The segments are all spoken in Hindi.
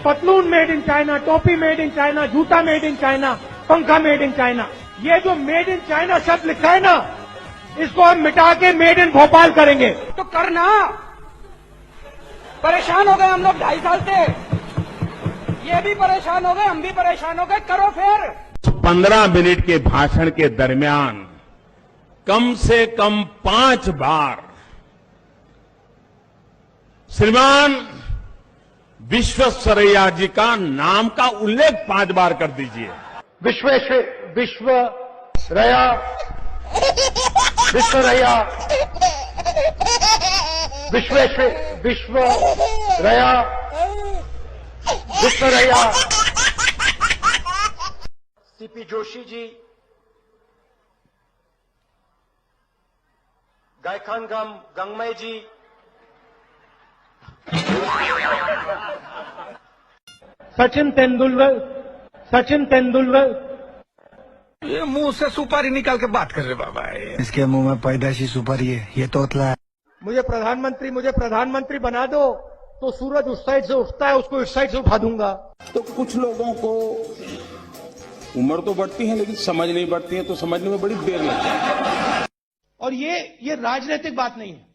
पतलून मेड इन चाइना, टोपी मेड इन चाइना, जूता मेड इन चाइना, पंखा मेड इन चाइना। ये जो मेड इन चाइना शब्द लिखा है ना, इसको हम मिटा के मेड इन भोपाल करेंगे। तो करना, परेशान हो गए हम लोग 2.5 साल से, ये भी परेशान हो गए, हम भी परेशान हो गए, करो फिर। 15 मिनट के भाषण के दरमियान कम से कम 5 बार श्रीमान विश्वेश्वरैया जी का नाम का उल्लेख 5 बार कर दीजिए। विश्वेश्वरैया, विश्वेश्वरैया, विश्वेश्वरैया, विश्वेश्वरैया। सीपी जोशी जी, गायखान गंगमय जी, सचिन तेंदुलकर। ये मुंह से सुपारी निकाल के बात कर रहे बाबा। इसके मुंह में पैदाशी सुपारी है, ये तोतला है। मुझे प्रधानमंत्री बना दो तो सूरज उस साइड से उठता है, उसको इस साइड से उठा दूंगा। तो कुछ लोगों को उम्र तो बढ़ती है लेकिन समझ नहीं बढ़ती है, तो समझने में बड़ी देर लगती है। और ये राजनीतिक बात नहीं है,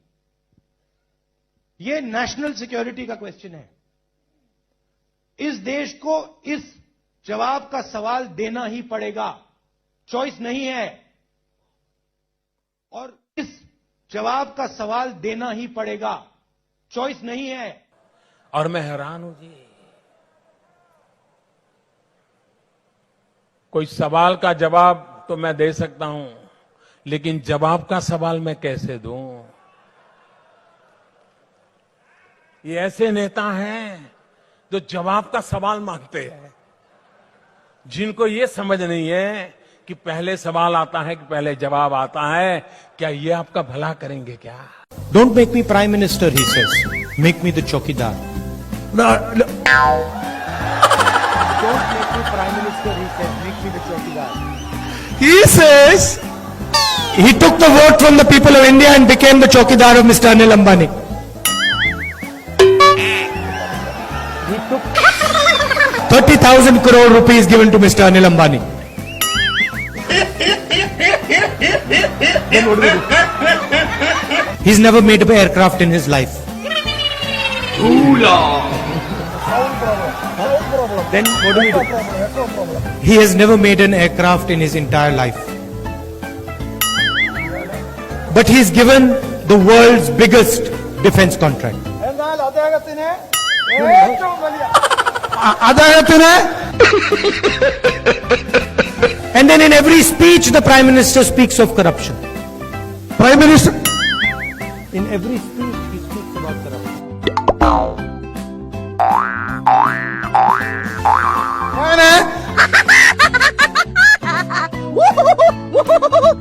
ये नेशनल सिक्योरिटी का क्वेश्चन है। इस देश को इस जवाब का सवाल देना ही पड़ेगा, चॉइस नहीं है। और इस जवाब का सवाल देना ही पड़ेगा, चॉइस नहीं है। और मैं हैरान हूं जी, कोई सवाल का जवाब तो मैं दे सकता हूं, लेकिन जवाब का सवाल मैं कैसे दूं? ये ऐसे नेता हैं जो जवाब का सवाल मांगते हैं, जिनको ये समझ नहीं है कि पहले सवाल आता है कि पहले जवाब आता है। क्या ये आपका भला करेंगे क्या? Don't make me prime minister, he says. Make me the chokidar. Don't make me prime minister, he says. Make me the chokidar. He says he took the vote from the people of India and became the chokidar of Mr. Anil Ambani. He took 30,000 crore rupees given to Mr. Anil Ambani. Then what do we do? He's never made an aircraft in his life. Then what do we do? He has never made an aircraft in his entire life. But he's given the world's biggest defense contract. And then in every speech the Prime Minister speaks of corruption. Prime Minister, in every speech he speaks about corruption.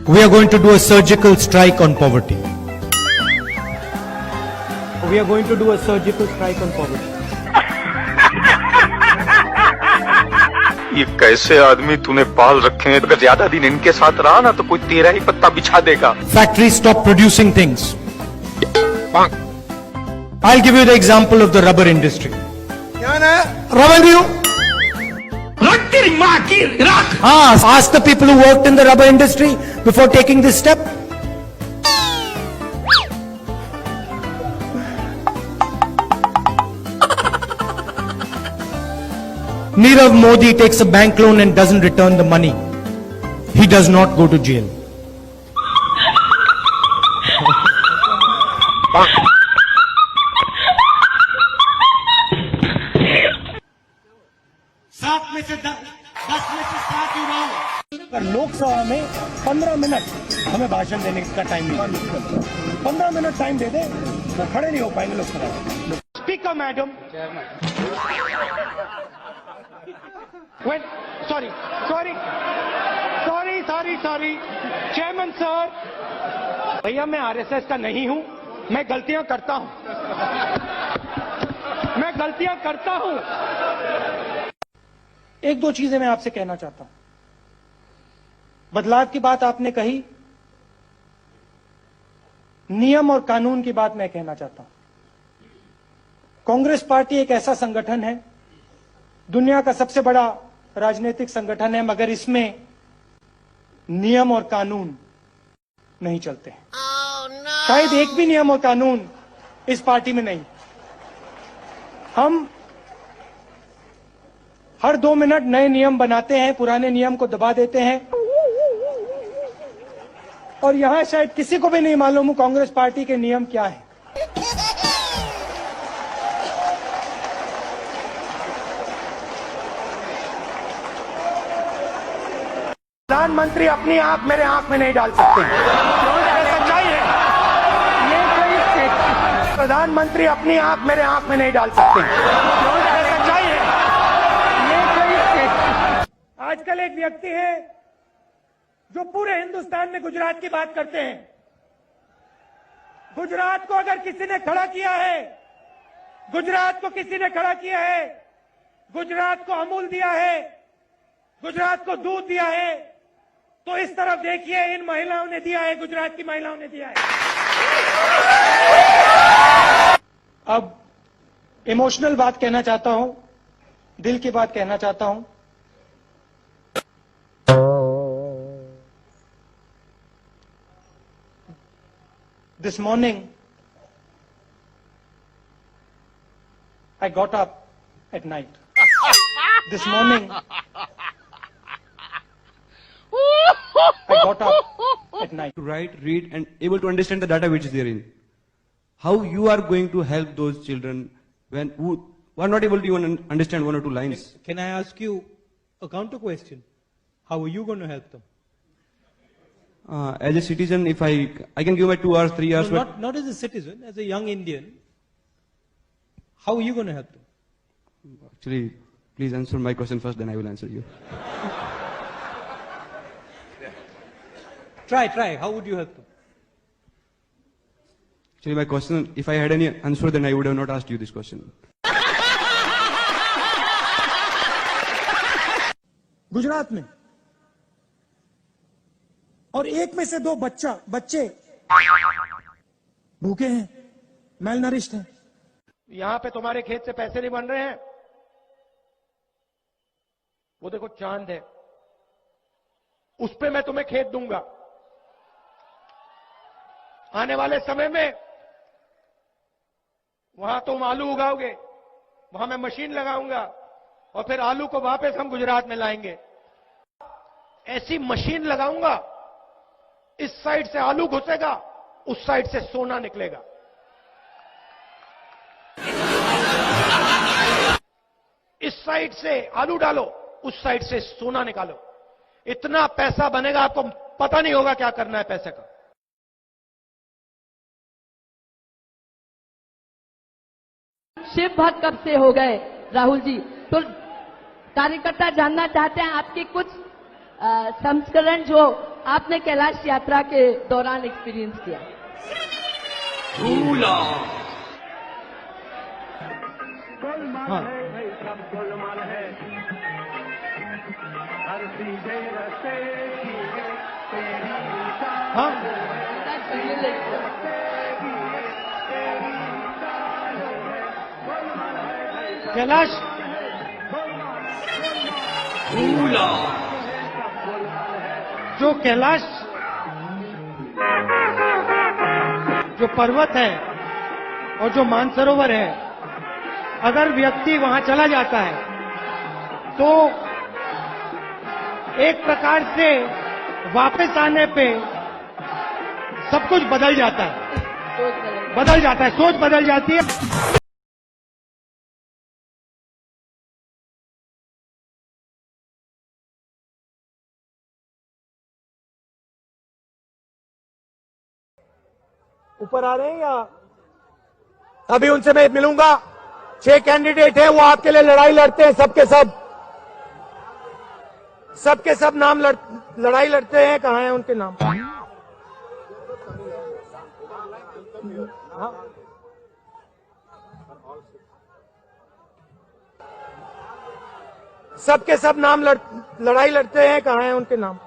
We are going to do a surgical strike on poverty. We are going to do a surgical strike on poverty. ये कैसे आदमी तूने पाल रखे हैं? अगर ज्यादा दिन इनके साथ रहा ना तो कोई तेरा ही पत्ता बिछा देगा। Factories stop producing things. I'll give you the example of the rubber industry. Revenue. Ask the people who worked in the rubber industry before taking this step. Nirav Modi takes a bank loan and doesn't return the money. He does not go to jail. सात में से 10 में से 7 युवाओं पर लोकसभा में 15 मिनट हमें भाषण देने का टाइम मिला। 15 मिनट टाइम दे दे, वो खड़े नहीं हो पाएंगे लोकसभा में। Speaker madam, sorry chairman sir, भैया मैं आरएसएस का नहीं हूं, मैं गलतियां करता हूं। एक दो चीजें मैं आपसे कहना चाहता हूं। बदलाव की बात आपने कही, नियम और कानून की बात मैं कहना चाहता हूं। कांग्रेस पार्टी एक ऐसा संगठन है दुनिया का सबसे बड़ा राजनीतिक संगठन है, मगर इसमें नियम और कानून नहीं चलते हैं। शायद एक भी नियम और कानून इस पार्टी में नहीं। हम हर 2 मिनट नए नियम बनाते हैं, पुराने नियम को दबा देते हैं, और यहां शायद किसी को भी नहीं मालूम कांग्रेस पार्टी के नियम क्या है। प्रधानमंत्री अपनी आंख मेरे आंख में नहीं डाल सकते हैं, ये सच्चाई है। प्रधानमंत्री अपनी आंख मेरे आंख में नहीं डाल सकते हैं, ये सच्चाई है। आजकल एक व्यक्ति है जो पूरे हिंदुस्तान में गुजरात की बात करते हैं। गुजरात को अगर किसी ने खड़ा किया है, गुजरात को किसी ने खड़ा किया है, गुजरात को अमूल दिया है, गुजरात को दूध दिया है, तो इस तरफ देखिए, इन महिलाओं ने दिया है, गुजरात की महिलाओं ने दिया है। अब इमोशनल बात कहना चाहता हूं, दिल की बात कहना चाहता हूं। This morning, I got up at night. This morning, I got up at night. To write, read, and able to understand the data which is therein. How you are going to help those children who are not able to even understand 1 or 2 lines? Can I ask you a counter question? How are you going to help them? As a citizen, if I can give my 2 hours, 3 hours, No, not as a citizen, as a young Indian. How are you going to help them? actually, please answer my question first, then I will answer you. Try. How would you help them? Actually, my question, if I had any answer, then I would have not asked you this question. Gujarat में, और 1 में से 2 बच्चे भूखे हैं, मेलनरिश्ड हैं। यहां पे तुम्हारे खेत से पैसे नहीं बन रहे हैं, वो देखो चांद है, उस पे मैं तुम्हें खेत दूंगा। आने वाले समय में वहां तुम आलू उगाओगे, वहां मैं मशीन लगाऊंगा, और फिर आलू को वापस हम गुजरात में लाएंगे। ऐसी मशीन लगाऊंगा, इस साइड से आलू घुसेगा, उस साइड से सोना निकलेगा। इस साइड से आलू डालो, उस साइड से सोना निकालो। इतना पैसा बनेगा, आपको पता नहीं होगा क्या करना है पैसे का। शिव भक्त कब से हो गए राहुल जी? तो कार्यकर्ता जानना चाहते हैं आपके कुछ संस्करण जो आपने कैलाश यात्रा के दौरान एक्सपीरियंस किया। हाँ। हाँ। कैलाश जो कैलाश जो पर्वत है और जो मानसरोवर है, अगर व्यक्ति वहां चला जाता है तो एक प्रकार से वापस आने पे सब कुछ बदल जाता है, सोच बदल जाती है। ऊपर आ रहे हैं या अभी उनसे मैं मिलूंगा। 6 कैंडिडेट हैं, वो आपके लिए लड़ाई लड़ते हैं, सबके सब नाम लड़ाई लड़ते हैं। कहाँ हैं उनके नाम? हाँ? सबके सब नाम लड़ाई लड़ते हैं। कहाँ हैं उनके नाम?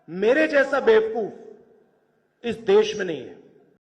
मेरे जैसा बेवकूफ इस देश में नहीं है।